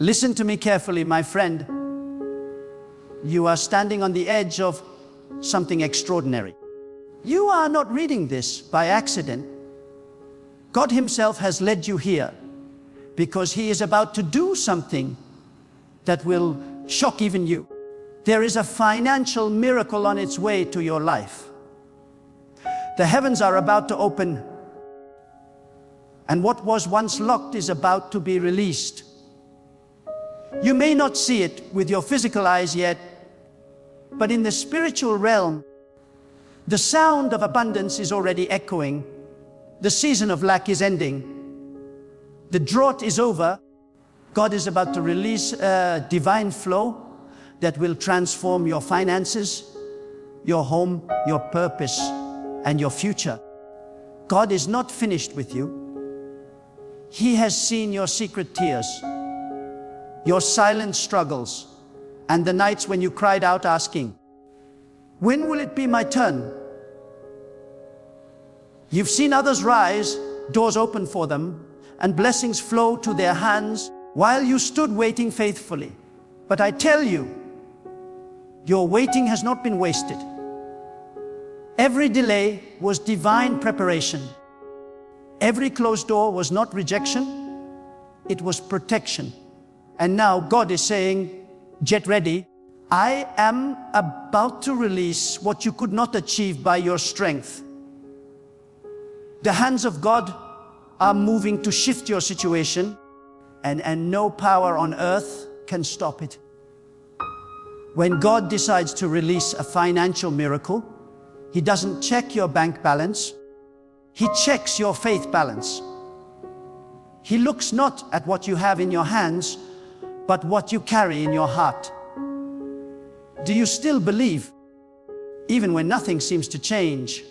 Listen to me carefully, my friend. You are standing on the edge of something extraordinary. You are not reading this by accident. God Himself has led you here because He is about to do something that will shock even you. There is a financial miracle on its way to your life. The heavens are about to open, and what was once locked is about to be released. You may not see it with your physical eyes yet, but in the spiritual realm, the sound of abundance is already echoing. The season of lack is ending. The drought is over. God is about to release a divine flow that will transform your finances, your home, your purpose, and your future. God is not finished with you. He has seen your secret tears, your silent struggles, and the nights when you cried out asking, "When will it be my turn?" You've seen others rise, doors open for them, and blessings flow to their hands while you stood waiting faithfully. But I tell you, your waiting has not been wasted. Every delay was divine preparation. Every closed door was not rejection, it was protection. And now God is saying, get ready. I am about to release what you could not achieve by your strength. The hands of God are moving to shift your situation, and no power on earth can stop it. When God decides to release a financial miracle, He doesn't check your bank balance, He checks your faith balance. He looks not at what you have in your hands, but what you carry in your heart. Do you still believe, even when nothing seems to change?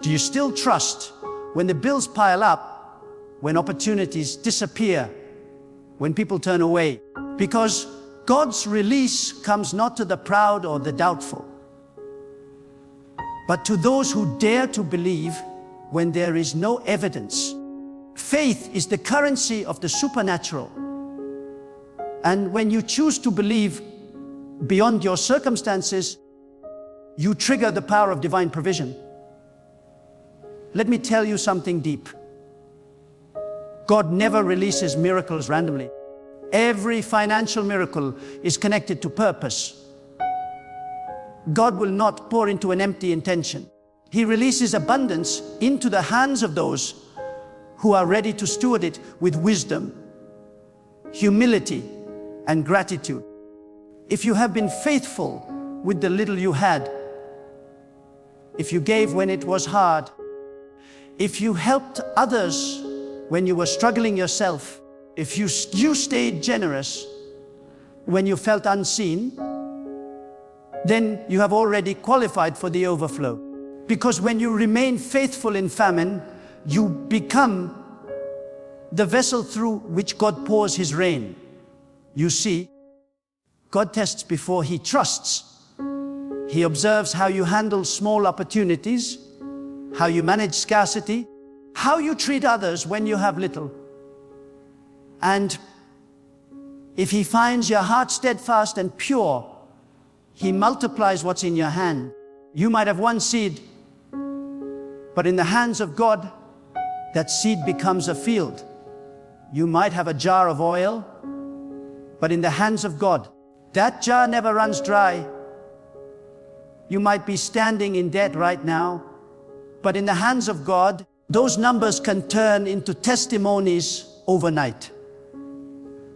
Do you still trust when the bills pile up, when opportunities disappear, when people turn away? Because God's release comes not to the proud or the doubtful, but to those who dare to believe when there is no evidence. Faith is the currency of the supernatural. And when you choose to believe beyond your circumstances, you trigger the power of divine provision. Let me tell you something deep. God never releases miracles randomly. Every financial miracle is connected to purpose. God will not pour into an empty intention. He releases abundance into the hands of those who are ready to steward it with wisdom, humility, and gratitude. If you have been faithful with the little you had, if you gave when it was hard, if you helped others when you were struggling yourself, if you stayed generous when you felt unseen, then you have already qualified for the overflow. Because when you remain faithful in famine, you become the vessel through which God pours His rain. You see, God tests before He trusts. He observes how you handle small opportunities, how you manage scarcity, how you treat others when you have little. And if He finds your heart steadfast and pure, He multiplies what's in your hand. You might have one seed, but in the hands of God, that seed becomes a field. You might have a jar of oil, but in the hands of God, that jar never runs dry. You might be standing in debt right now, but in the hands of God, those numbers can turn into testimonies overnight.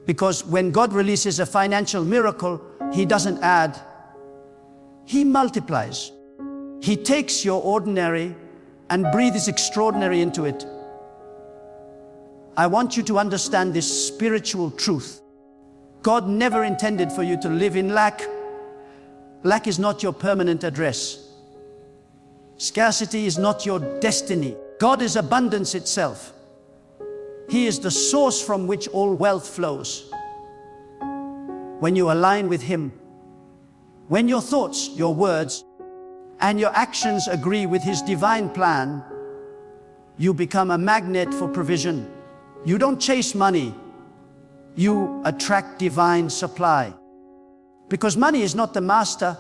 Because when God releases a financial miracle, He doesn't add, He multiplies. He takes your ordinary and breathes extraordinary into it. I want you to understand this spiritual truth. God never intended for you to live in lack. Lack is not your permanent address. Scarcity is not your destiny. God is abundance itself. He is the source from which all wealth flows. When you align with Him, when your thoughts, your words, and your actions agree with His divine plan, You become a magnet for provision. You don't chase money. You attract divine supply. Because money is not the master,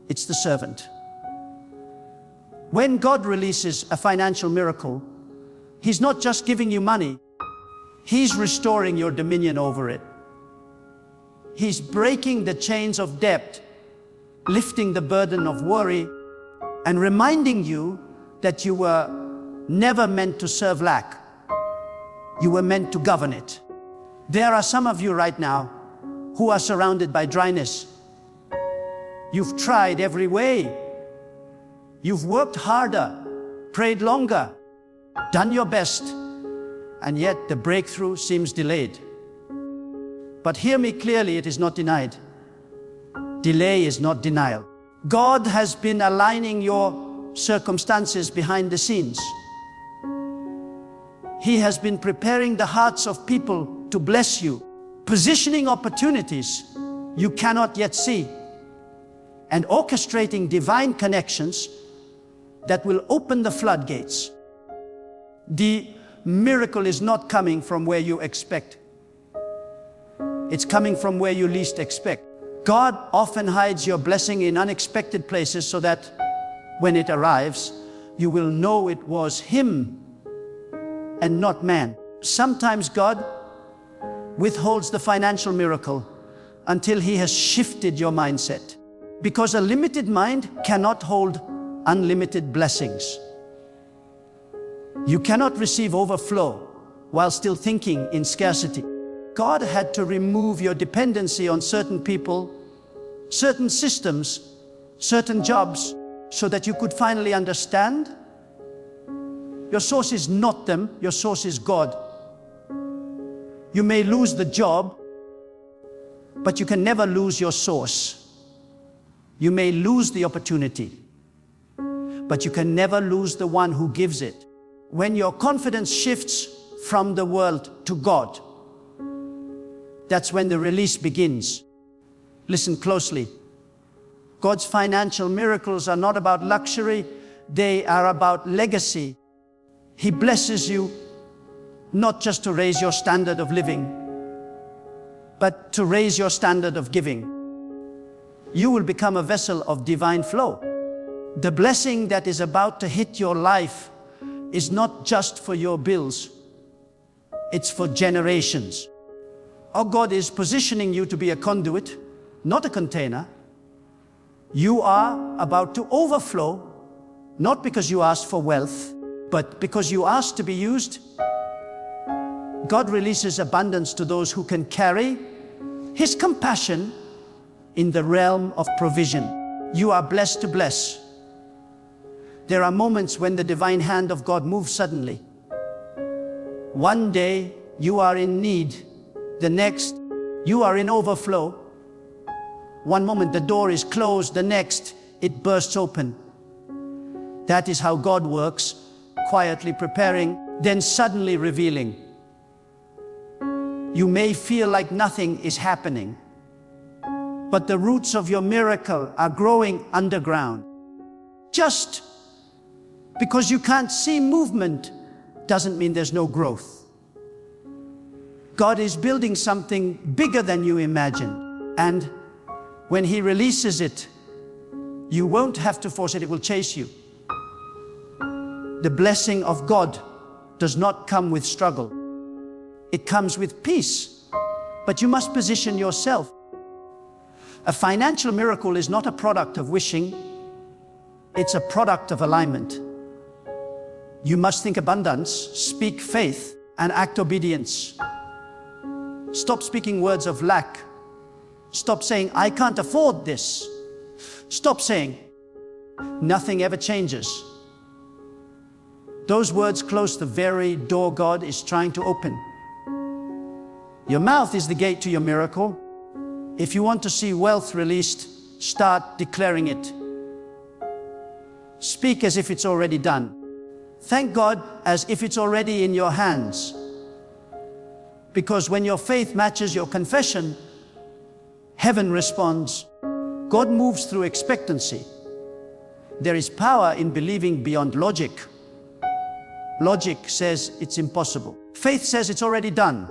it's the servant. When God releases a financial miracle, He's not just giving you money, He's restoring your dominion over it. He's breaking the chains of debt, lifting the burden of worry, and reminding you that you were never meant to serve lack. You were meant to govern it. There are some of you right now who are surrounded by dryness. You've tried every way. You've worked harder, prayed longer, done your best, and yet the breakthrough seems delayed. But hear me clearly, it is not denied. Delay is not denial. God has been aligning your circumstances behind the scenes. He has been preparing the hearts of people to bless you, positioning opportunities you cannot yet see, and orchestrating divine connections that will open the floodgates. The miracle is not coming from where you expect. It's coming from where you least expect. God often hides your blessing in unexpected places so that when it arrives, you will know it was Him and not man. Sometimes God withholds the financial miracle until He has shifted your mindset. Because a limited mind cannot hold unlimited blessings. You cannot receive overflow while still thinking in scarcity. God had to remove your dependency on certain people, certain systems, certain jobs, so that you could finally understand your source is not them, your source is God. You may lose the job, but you can never lose your source. You may lose the opportunity, but you can never lose the one who gives it. When your confidence shifts from the world to God, that's when the release begins. Listen closely. God's financial miracles are not about luxury, they are about legacy. He blesses you not just to raise your standard of living, but to raise your standard of giving. You will become a vessel of divine flow. The blessing that is about to hit your life is not just for your bills, it's for generations. Our God is positioning you to be a conduit, not a container. You are about to overflow, not because you asked for wealth, but because you asked to be used. God releases abundance to those who can carry His compassion in the realm of provision. You are blessed to bless. There are moments when the divine hand of God moves suddenly. One day you are in need, the next you are in overflow. One moment the door is closed, the next it bursts open. That is how God works, quietly preparing, then suddenly revealing. You may feel like nothing is happening, but the roots of your miracle are growing underground. Just because you can't see movement doesn't mean there's no growth. God is building something bigger than you imagine, and when He releases it, you won't have to force it, it will chase you. The blessing of God does not come with struggle. It comes with peace, but you must position yourself. A financial miracle is not a product of wishing, it's a product of alignment. You must think abundance, speak faith, and act obedience. Stop speaking words of lack. Stop saying, I can't afford this. Stop saying, nothing ever changes. Those words close the very door God is trying to open. Your mouth is the gate to your miracle. If you want to see wealth released, start declaring it. Speak as if it's already done. Thank God as if it's already in your hands. Because when your faith matches your confession, heaven responds. God moves through expectancy. There is power in believing beyond logic. Logic says it's impossible. Faith says it's already done.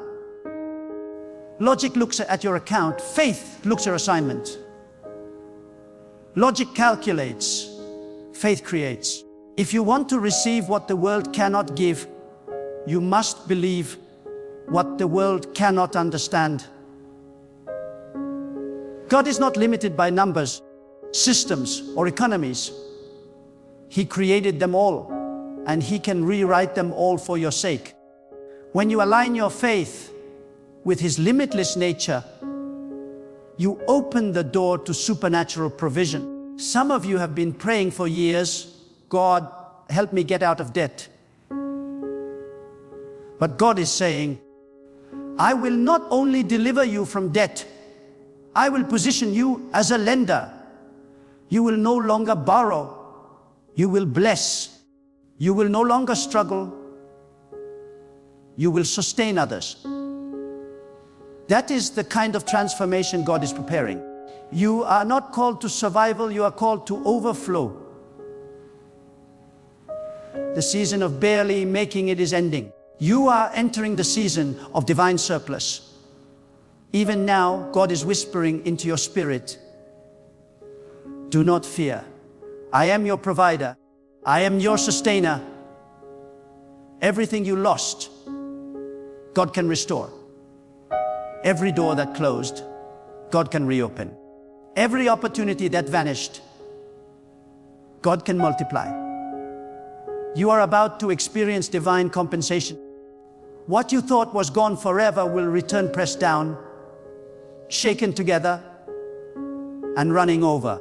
Logic looks at your account. Faith looks at your assignment. Logic calculates. Faith creates. If you want to receive what the world cannot give, you must believe what the world cannot understand. God is not limited by numbers, systems, or economies. He created them all, and He can rewrite them all for your sake. When you align your faith with His limitless nature, you open the door to supernatural provision. Some of you have been praying for years, God, help me get out of debt. But God is saying, I will not only deliver you from debt, I will position you as a lender. You will no longer borrow. You will bless. You will no longer struggle. You will sustain others. That is the kind of transformation God is preparing. You are not called to survival, you are called to overflow. The season of barely making it is ending. You are entering the season of divine surplus. Even now, God is whispering into your spirit, do not fear. I am your provider. I am your sustainer. Everything you lost, God can restore. Every door that closed, God can reopen. Every opportunity that vanished, God can multiply. You are about to experience divine compensation. What you thought was gone forever will return pressed down, shaken together, and running over.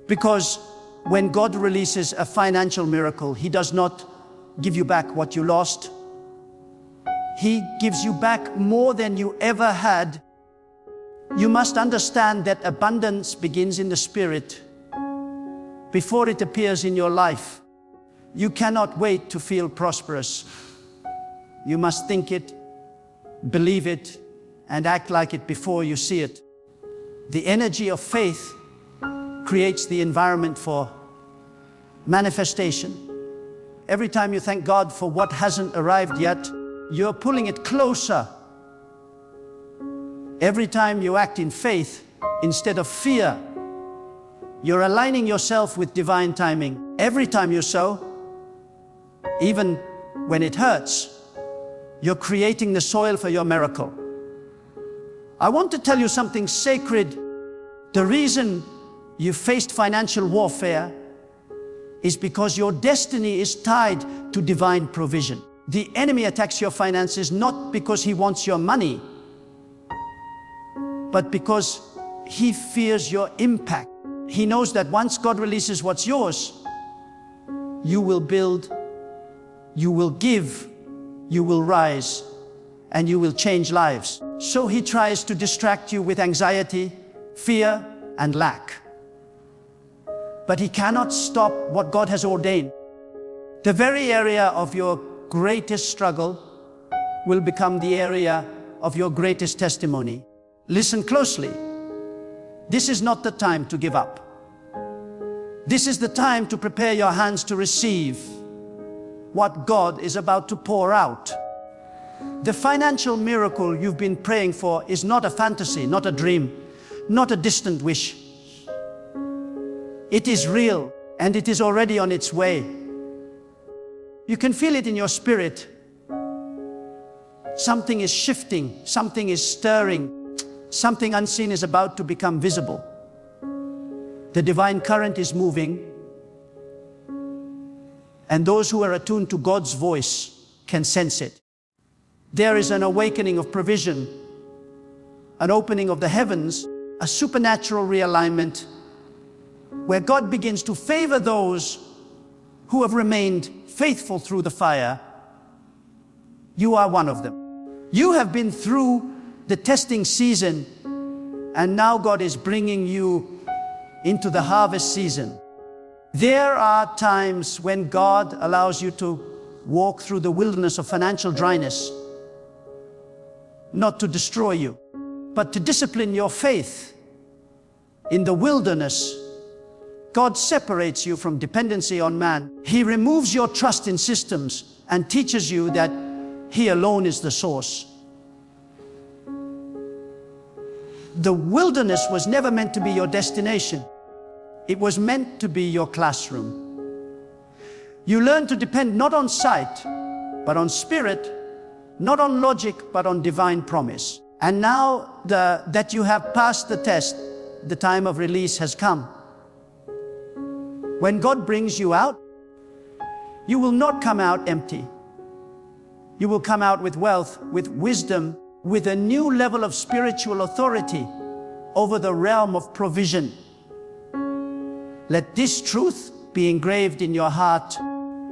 Because when God releases a financial miracle, He does not give you back what you lost. He gives you back more than you ever had. You must understand that abundance begins in the spirit before it appears in your life. You cannot wait to feel prosperous. You must think it, believe it, and act like it before you see it. The energy of faith creates the environment for manifestation. Every time you thank God for what hasn't arrived yet, you're pulling it closer. Every time you act in faith instead of fear, you're aligning yourself with divine timing. Every time you sow, even when it hurts, you're creating the soil for your miracle. I want to tell you something sacred. The reason you faced financial warfare is because your destiny is tied to divine provision. The enemy attacks your finances not because he wants your money, but because he fears your impact. He knows that once God releases what's yours, you will build, you will give, you will rise, and you will change lives. So he tries to distract you with anxiety, fear, and lack. But he cannot stop what God has ordained. The very area of your greatest struggle will become the area of your greatest testimony. Listen closely. This is not the time to give up. This is the time to prepare your hands to receive what God is about to pour out. The financial miracle you've been praying for is not a fantasy, not a dream, not a distant wish. It is real, and it is already on its way. You can feel it in your spirit. Something is shifting, something is stirring, something unseen is about to become visible. The divine current is moving, and those who are attuned to God's voice can sense it. There is an awakening of provision, an opening of the heavens, a supernatural realignment, where God begins to favor those who have remained faithful through the fire. You are one of them. You have been through the testing season, and now God is bringing you into the harvest season. There are times when God allows you to walk through the wilderness of financial dryness, not to destroy you, but to discipline your faith. In the wilderness, God separates you from dependency on man. He removes your trust in systems and teaches you that He alone is the source. The wilderness was never meant to be your destination. It was meant to be your classroom. You learn to depend not on sight, but on spirit, not on logic, but on divine promise. And now that you have passed the test, the time of release has come. When God brings you out, you will not come out empty. You will come out with wealth, with wisdom, with a new level of spiritual authority over the realm of provision. Let this truth be engraved in your heart.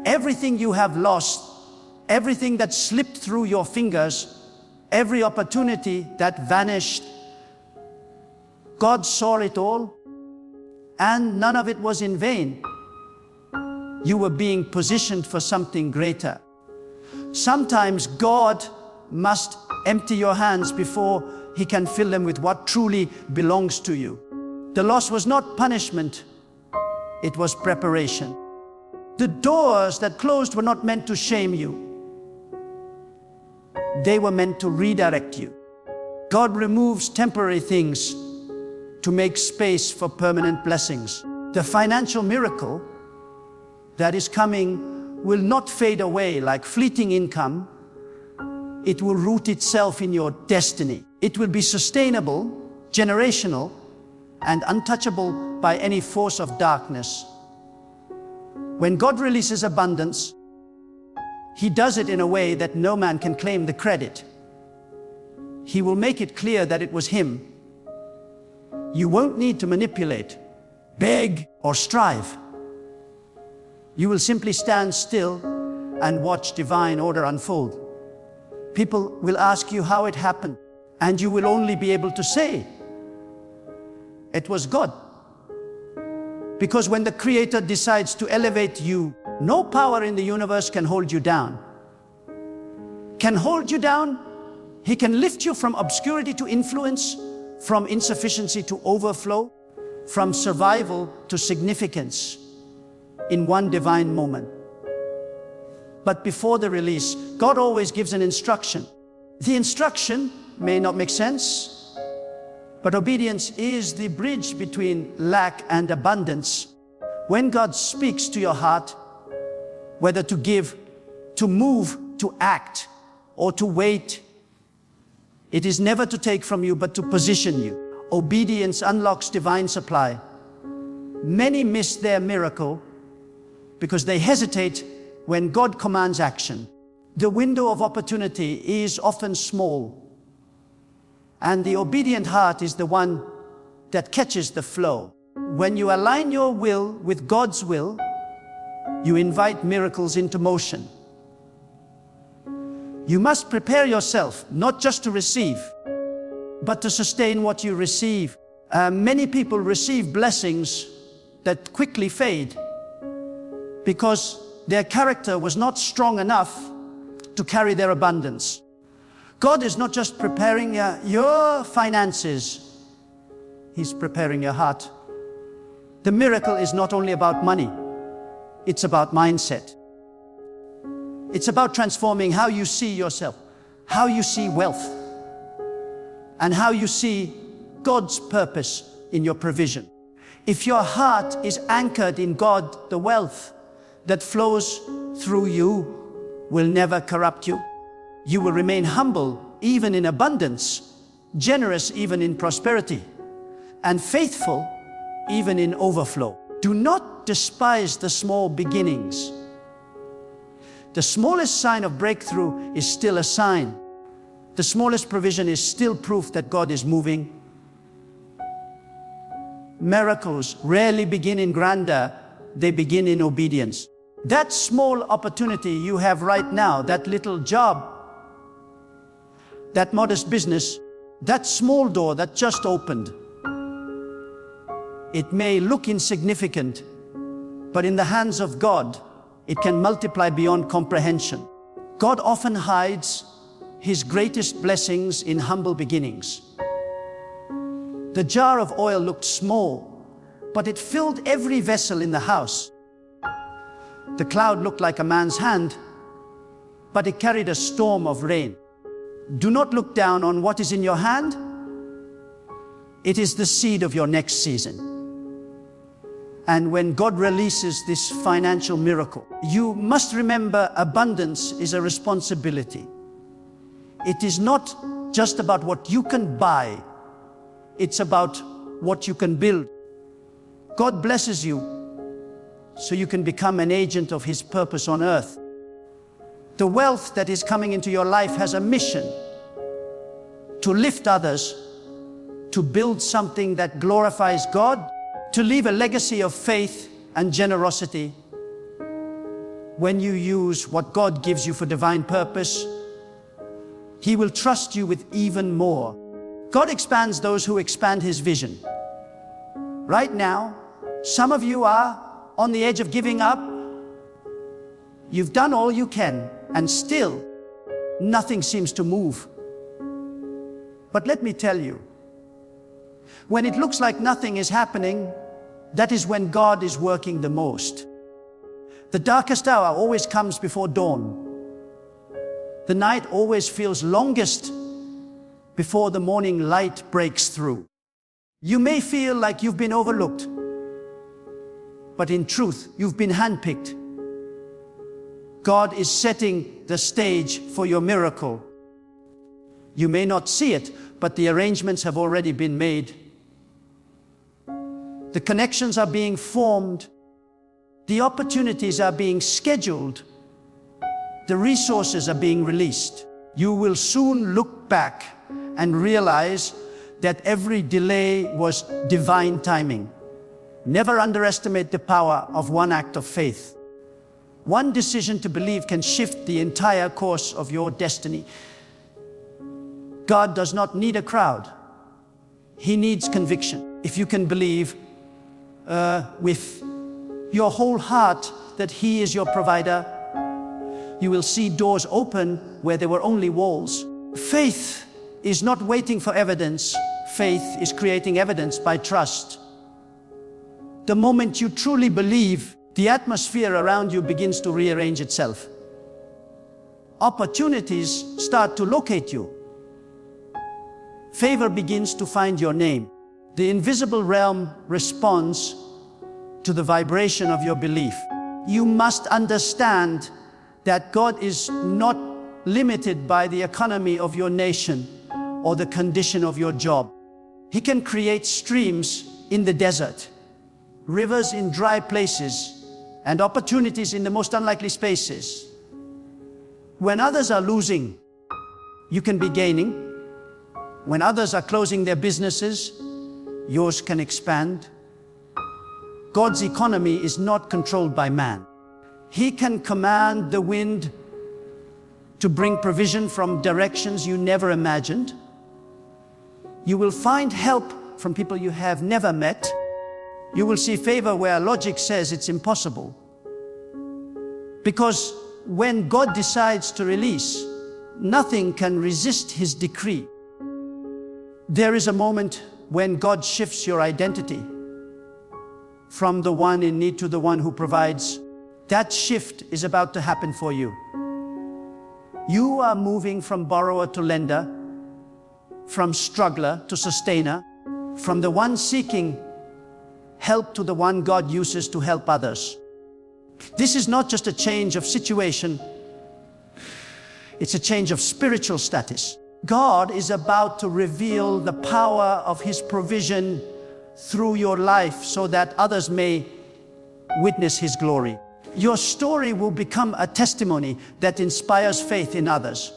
Everything you have lost, everything that slipped through your fingers, every opportunity that vanished, God saw it all, and none of it was in vain. You were being positioned for something greater. Sometimes God must empty your hands before He can fill them with what truly belongs to you. The loss was not punishment, it was preparation. The doors that closed were not meant to shame you. They were meant to redirect you. God removes temporary things to make space for permanent blessings. The financial miracle that is coming will not fade away like fleeting income. It will root itself in your destiny. It will be sustainable, generational, and untouchable by any force of darkness. When God releases abundance, He does it in a way that no man can claim the credit. He will make it clear that it was Him. You won't need to manipulate, beg, or strive. You will simply stand still and watch divine order unfold. People will ask you how it happened, and you will only be able to say, it was God. Because when the Creator decides to elevate you, no power in the universe can hold you down. Can hold you down? He can lift you from obscurity to influence, from insufficiency to overflow, from survival to significance in one divine moment. But before the release, God always gives an instruction. The instruction may not make sense, but obedience is the bridge between lack and abundance. When God speaks to your heart, whether to give, to move, to act, or to wait, it is never to take from you, but to position you. Obedience unlocks divine supply. Many miss their miracle because they hesitate when God commands action. The window of opportunity is often small, and the obedient heart is the one that catches the flow. When you align your will with God's will, you invite miracles into motion. You must prepare yourself, not just to receive, but to sustain what you receive. Many people receive blessings that quickly fade because their character was not strong enough to carry their abundance. God is not just preparing your finances, He's preparing your heart. The miracle is not only about money, it's about mindset. It's about transforming how you see yourself, how you see wealth, and how you see God's purpose in your provision. If your heart is anchored in God, the wealth that flows through you will never corrupt you. You will remain humble even in abundance, generous even in prosperity, and faithful even in overflow. Do not despise the small beginnings. The smallest sign of breakthrough is still a sign. The smallest provision is still proof that God is moving. Miracles rarely begin in grandeur, they begin in obedience. That small opportunity you have right now, that little job, that modest business, that small door that just opened, it may look insignificant, but in the hands of God, it can multiply beyond comprehension. God often hides His greatest blessings in humble beginnings. The jar of oil looked small, but it filled every vessel in the house. The cloud looked like a man's hand, but it carried a storm of rain. Do not look down on what is in your hand. It is the seed of your next season. And when God releases this financial miracle, you must remember abundance is a responsibility. It is not just about what you can buy. It's about what you can build. God blesses you so you can become an agent of His purpose on earth. The wealth that is coming into your life has a mission to lift others, to build something that glorifies God, to leave a legacy of faith and generosity. When you use what God gives you for divine purpose, He will trust you with even more. God expands those who expand His vision. Right now, some of you are on the edge of giving up. You've done all you can, and still, nothing seems to move. But let me tell you, when it looks like nothing is happening, that is when God is working the most. The darkest hour always comes before dawn. The night always feels longest before the morning light breaks through. You may feel like you've been overlooked, but in truth, you've been handpicked. God is setting the stage for your miracle. You may not see it, but the arrangements have already been made. The connections are being formed. The opportunities are being scheduled. The resources are being released. You will soon look back and realize that every delay was divine timing. Never underestimate the power of one act of faith. One decision to believe can shift the entire course of your destiny. God does not need a crowd. He needs conviction. If you can believe with your whole heart that He is your provider, you will see doors open where there were only walls. Faith is not waiting for evidence. Faith is creating evidence by trust. The moment you truly believe, the atmosphere around you begins to rearrange itself. Opportunities start to locate you. Favor begins to find your name. The invisible realm responds to the vibration of your belief. You must understand that God is not limited by the economy of your nation or the condition of your job. He can create streams in the desert, rivers in dry places, and opportunities in the most unlikely spaces. When others are losing, you can be gaining. When others are closing their businesses, yours can expand. God's economy is not controlled by man. He can command the wind to bring provision from directions you never imagined. You will find help from people you have never met. You will see favor where logic says it's impossible. Because when God decides to release, nothing can resist His decree. There is a moment when God shifts your identity from the one in need to the one who provides. That shift is about to happen for you. You are moving from borrower to lender, from struggler to sustainer, from the one seeking help to the one God uses to help others. This is not just a change of situation, it's a change of spiritual status. God is about to reveal the power of His provision through your life so that others may witness His glory. Your story will become a testimony that inspires faith in others.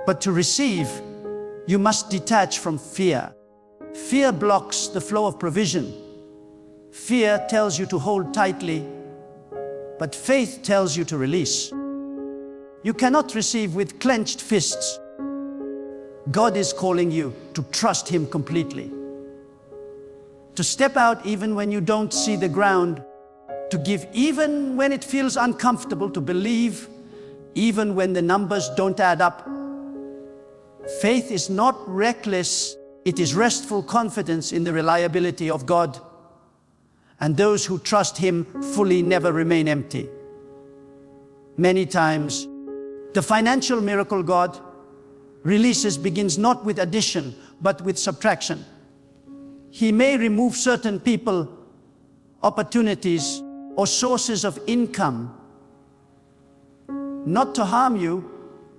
But to receive, you must detach from fear. Fear blocks the flow of provision. Fear tells you to hold tightly, but faith tells you to release. You cannot receive with clenched fists. God is calling you to trust Him completely. To step out even when you don't see the ground. To give even when it feels uncomfortable. To believe even when the numbers don't add up. Faith is not reckless. It is restful confidence in the reliability of God. And those who trust Him fully never remain empty. Many times, The financial miracle God releases begins not with addition, but with subtraction. He may remove certain people, opportunities, or sources of income, not to harm you,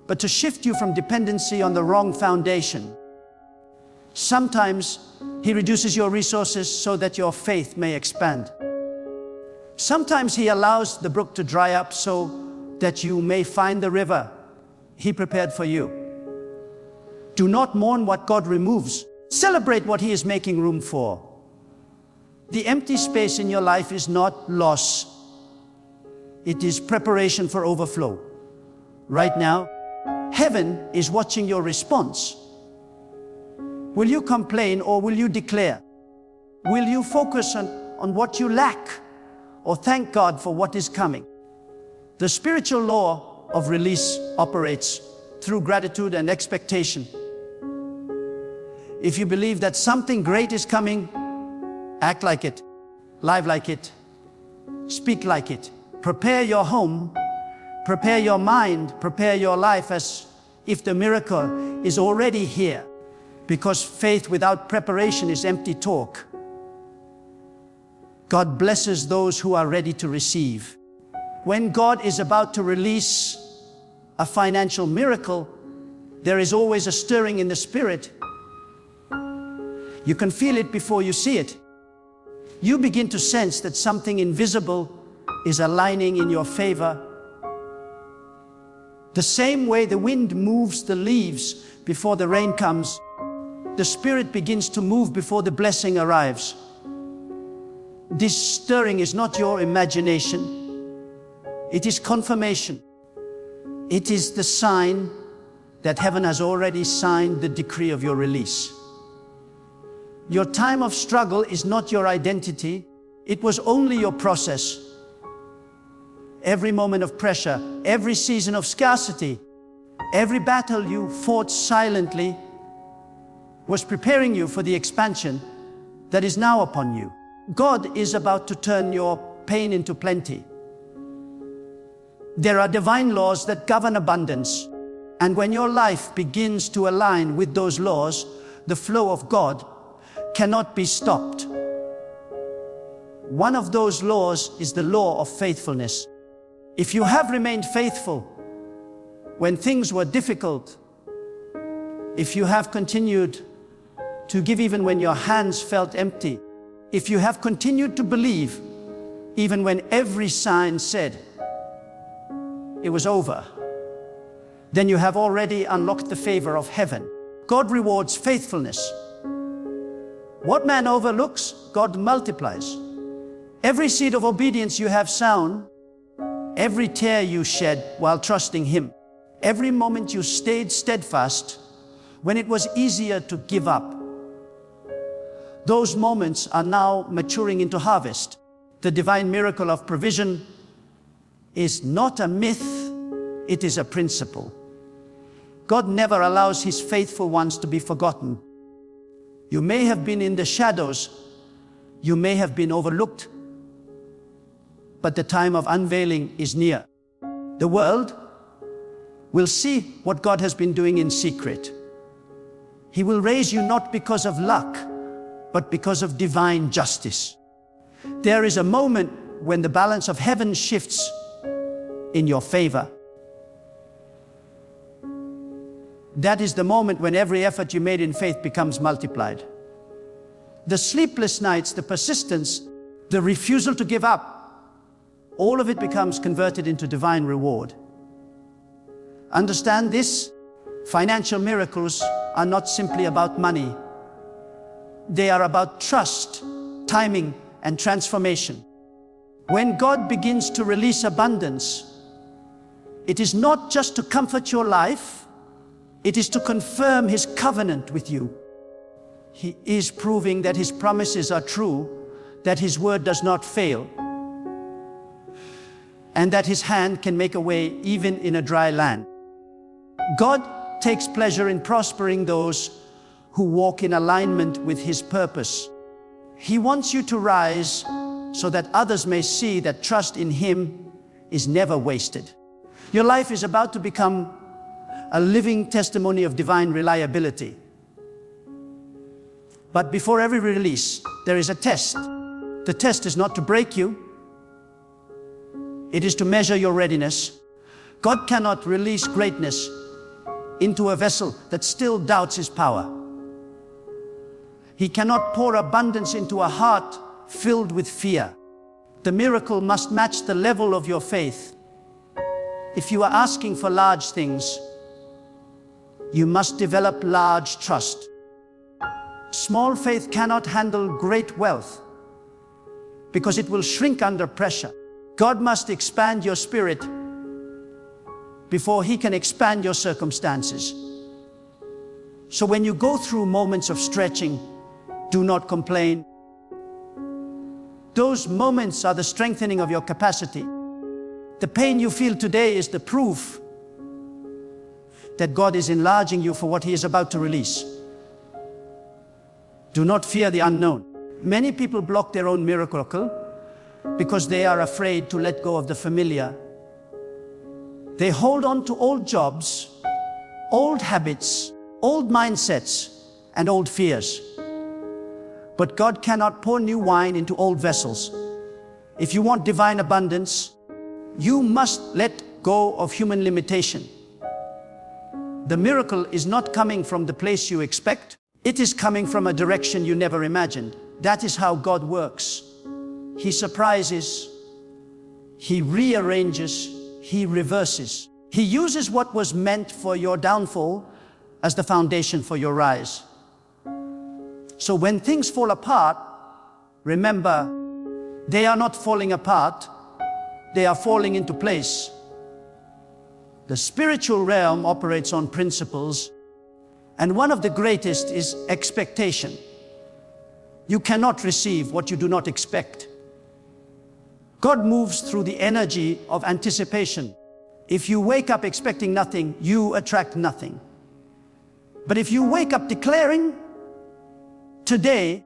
but to shift you from dependency on the wrong foundation. Sometimes He reduces your resources so that your faith may expand. Sometimes He allows the brook to dry up so that you may find the river He prepared for you. Do not mourn what God removes. Celebrate what He is making room for. The empty space in your life is not loss. It is preparation for overflow. Right now, heaven is watching your response. Will you complain or will you declare? Will you focus on what you lack or thank God for what is coming? The spiritual law of release operates through gratitude and expectation. If you believe that something great is coming, act like it, live like it, speak like it. Prepare your home, prepare your mind, prepare your life as if the miracle is already here. Because faith without preparation is empty talk. God blesses those who are ready to receive. When God is about to release a financial miracle, there is always a stirring in the spirit. You can feel it before you see it. You begin to sense that something invisible is aligning in your favor. The same way the wind moves the leaves before the rain comes, the Spirit begins to move before the blessing arrives. This stirring is not your imagination. It is confirmation. It is the sign that heaven has already signed the decree of your release. Your time of struggle is not your identity. It was only your process. Every moment of pressure, every season of scarcity, every battle you fought silently was preparing you for the expansion that is now upon you. God is about to turn your pain into plenty. There are divine laws that govern abundance, and when your life begins to align with those laws, the flow of God cannot be stopped. One of those laws is the law of faithfulness. If you have remained faithful when things were difficult, if you have continued to give even when your hands felt empty, if you have continued to believe even when every sign said it was over, then you have already unlocked the favor of heaven. God rewards faithfulness. What man overlooks, God multiplies. Every seed of obedience you have sown, every tear you shed while trusting Him, every moment you stayed steadfast when it was easier to give up, those moments are now maturing into harvest. The divine miracle of provision is not a myth, it is a principle. God never allows His faithful ones to be forgotten. You may have been in the shadows, you may have been overlooked, but the time of unveiling is near. The world will see what God has been doing in secret. He will raise you not because of luck, but because of divine justice. There is a moment when the balance of heaven shifts in your favor. That is the moment when every effort you made in faith becomes multiplied. The sleepless nights, the persistence, the refusal to give up, all of it becomes converted into divine reward. Understand this: financial miracles are not simply about money. They are about trust, timing, and transformation. When God begins to release abundance, it is not just to comfort your life, it is to confirm His covenant with you. He is proving that His promises are true, that His word does not fail, and that His hand can make a way even in a dry land. God takes pleasure in prospering those who walk in alignment with His purpose. He wants you to rise so that others may see that trust in Him is never wasted. Your life is about to become a living testimony of divine reliability. But before every release, there is a test. The test is not to break you. It is to measure your readiness. God cannot release greatness into a vessel that still doubts His power. He cannot pour abundance into a heart filled with fear. The miracle must match the level of your faith. If you are asking for large things, you must develop large trust. Small faith cannot handle great wealth because it will shrink under pressure. God must expand your spirit before He can expand your circumstances. So when you go through moments of stretching, do not complain. Those moments are the strengthening of your capacity. The pain you feel today is the proof that God is enlarging you for what He is about to release. Do not fear the unknown. Many people block their own miracle because they are afraid to let go of the familiar. They hold on to old jobs, old habits, old mindsets, and old fears. But God cannot pour new wine into old vessels. If you want divine abundance, you must let go of human limitation. The miracle is not coming from the place you expect. It is coming from a direction you never imagined. That is how God works. He surprises, He rearranges, He reverses. He uses what was meant for your downfall as the foundation for your rise. So when things fall apart, remember, they are not falling apart, they are falling into place. The spiritual realm operates on principles, and one of the greatest is expectation. You cannot receive what you do not expect. God moves through the energy of anticipation. If you wake up expecting nothing, you attract nothing. But if you wake up declaring, today,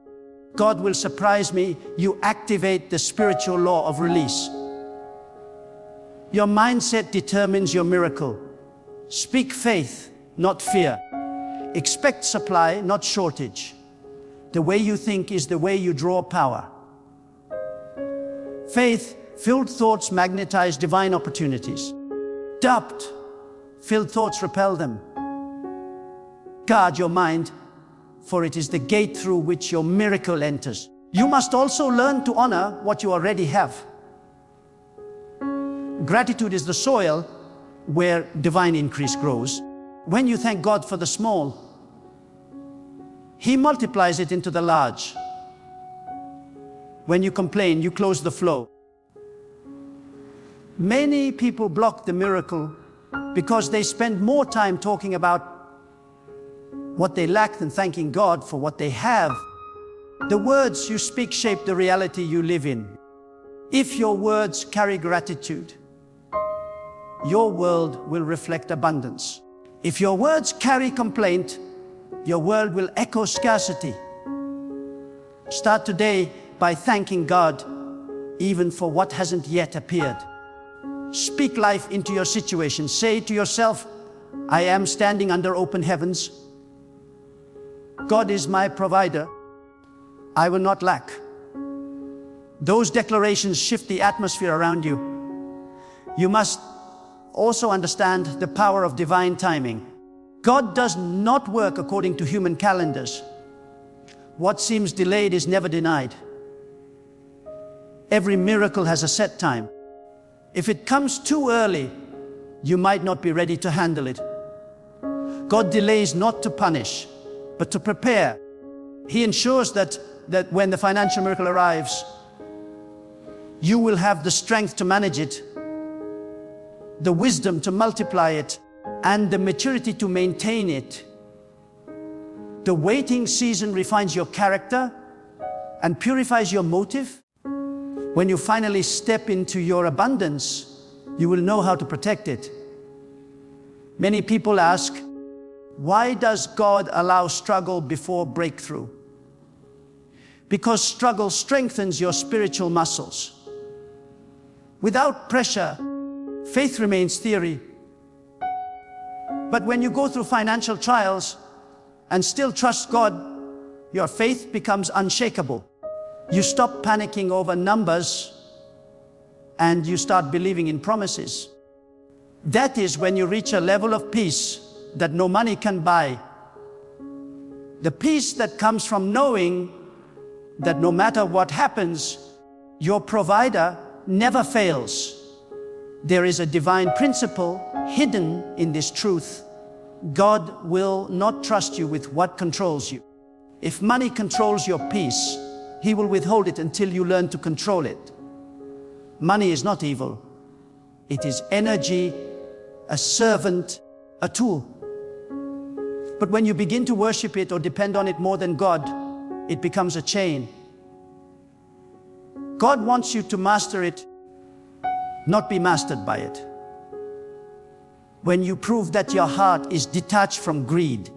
God will surprise me, you activate the spiritual law of release. Your mindset determines your miracle. Speak faith, not fear. Expect supply, not shortage. The way you think is the way you draw power. Faith-filled thoughts magnetize divine opportunities. Doubt-filled thoughts repel them. Guard your mind, for it is the gate through which your miracle enters. You must also learn to honor what you already have. Gratitude is the soil where divine increase grows. When you thank God for the small, He multiplies it into the large. When you complain, you close the flow. Many people block the miracle because they spend more time talking about what they lack than thanking God for what they have. The words you speak shape the reality you live in. If your words carry gratitude, your world will reflect abundance. If your words carry complaint, your world will echo scarcity. Start today by thanking God, even for what hasn't yet appeared. Speak life into your situation. Say to yourself, I am standing under open heavens. God is my provider. I will not lack. Those declarations shift the atmosphere around you. You must also understand the power of divine timing. God does not work according to human calendars. What seems delayed is never denied. Every miracle has a set time. If it comes too early, you might not be ready to handle it. God delays not to punish, but to prepare. He ensures that when the financial miracle arrives, you will have the strength to manage it, the wisdom to multiply it, and the maturity to maintain it. The waiting season refines your character and purifies your motive. When you finally step into your abundance, you will know how to protect it. Many people ask, why does God allow struggle before breakthrough? Because struggle strengthens your spiritual muscles. Without pressure, faith remains theory. But when you go through financial trials and still trust God, your faith becomes unshakable. You stop panicking over numbers and you start believing in promises. That is when you reach a level of peace that no money can buy. The peace that comes from knowing that no matter what happens, your provider never fails. There is a divine principle hidden in this truth. God will not trust you with what controls you. If money controls your peace, He will withhold it until you learn to control it. Money is not evil. It is energy, a servant, a tool. But when you begin to worship it or depend on it more than God, it becomes a chain. God wants you to master it, not be mastered by it. When you prove that your heart is detached from greed,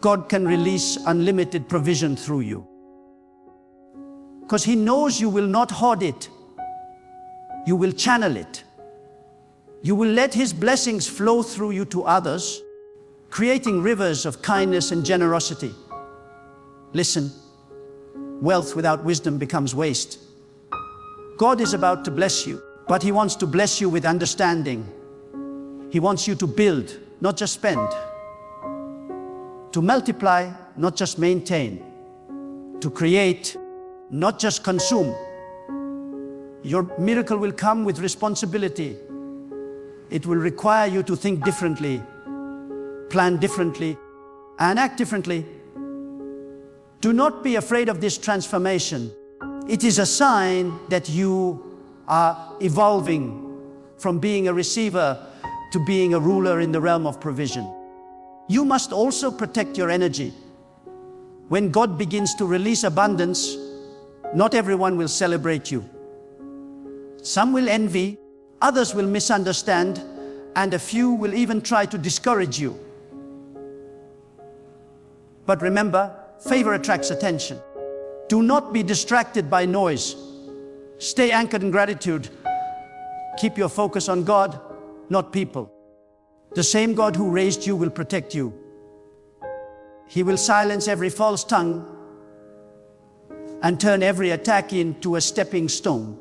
God can release unlimited provision through you. Because He knows you will not hoard it. You will channel it. You will let His blessings flow through you to others, creating rivers of kindness and generosity. Listen, wealth without wisdom becomes waste. God is about to bless you, but He wants to bless you with understanding. He wants you to build, not just spend. To multiply, not just maintain. To create, not just consume. Your miracle will come with responsibility. It will require you to think differently, plan differently, and act differently. Do not be afraid of this transformation. It is a sign that you are evolving from being a receiver to being a ruler in the realm of provision. You must also protect your energy. When God begins to release abundance, not everyone will celebrate you. Some will envy, others will misunderstand, and a few will even try to discourage you. But remember, favor attracts attention. Do not be distracted by noise. Stay anchored in gratitude. Keep your focus on God, not people. The same God who raised you will protect you. He will silence every false tongue and turn every attack into a stepping stone.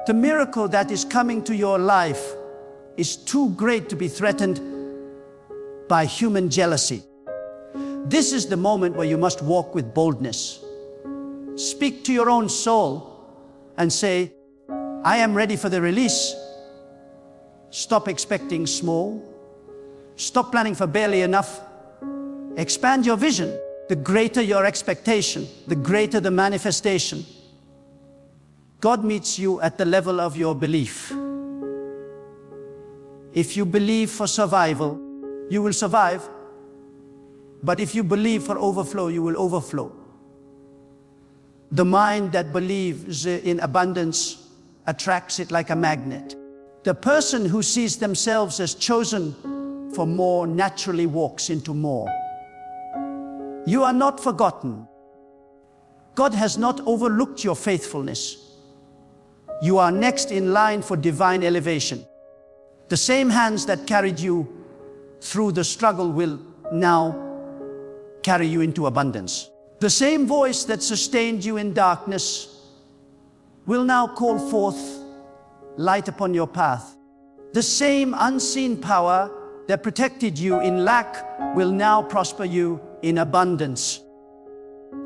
The miracle that is coming to your life is too great to be threatened by human jealousy. This is the moment where you must walk with boldness. Speak to your own soul and say, I am ready for the release. Stop expecting small. Stop planning for barely enough. Expand your vision. The greater your expectation, the greater the manifestation. God meets you at the level of your belief. If you believe for survival, you will survive. But if you believe for overflow, you will overflow. The mind that believes in abundance attracts it like a magnet. The person who sees themselves as chosen for more naturally walks into more. You are not forgotten. God has not overlooked your faithfulness. You are next in line for divine elevation. The same hands that carried you through the struggle will now carry you into abundance. The same voice that sustained you in darkness will now call forth light upon your path. The same unseen power that protected you in lack will now prosper you in abundance.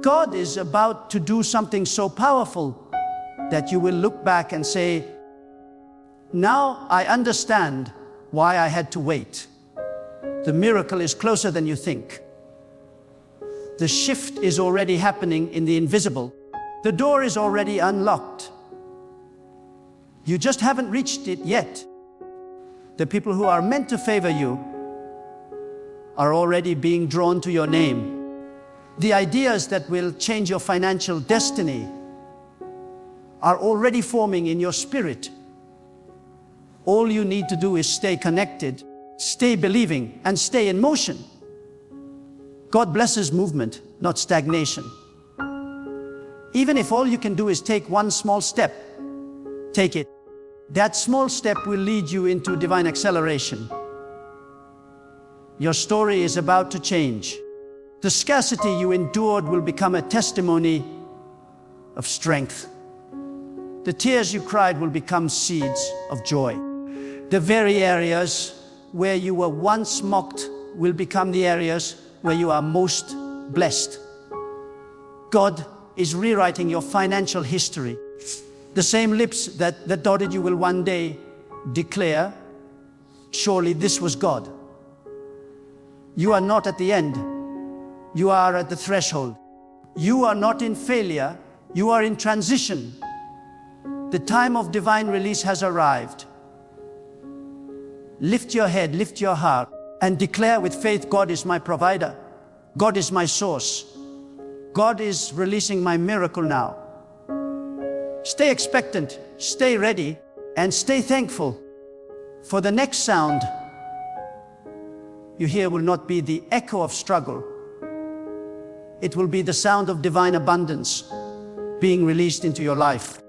God is about to do something so powerful that you will look back and say, now I understand why I had to wait. The miracle is closer than you think. The shift is already happening in the invisible. The door is already unlocked. You just haven't reached it yet. The people who are meant to favor you are already being drawn to your name. The ideas that will change your financial destiny are already forming in your spirit. All you need to do is stay connected, stay believing, and stay in motion. God blesses movement, not stagnation. Even if all you can do is take one small step, take it. That small step will lead you into divine acceleration. Your story is about to change. The scarcity you endured will become a testimony of strength. The tears you cried will become seeds of joy. The very areas where you were once mocked will become the areas where you are most blessed. God is rewriting your financial history. The same lips that doubted you will one day declare, surely this was God. You are not at the end. You are at the threshold. You are not in failure. You are in transition. The time of divine release has arrived. Lift your head, lift your heart, and declare with faith, God is my provider. God is my source. God is releasing my miracle now. Stay expectant, stay ready, and stay thankful. For the next sound you hear will not be the echo of struggle. It will be the sound of divine abundance being released into your life.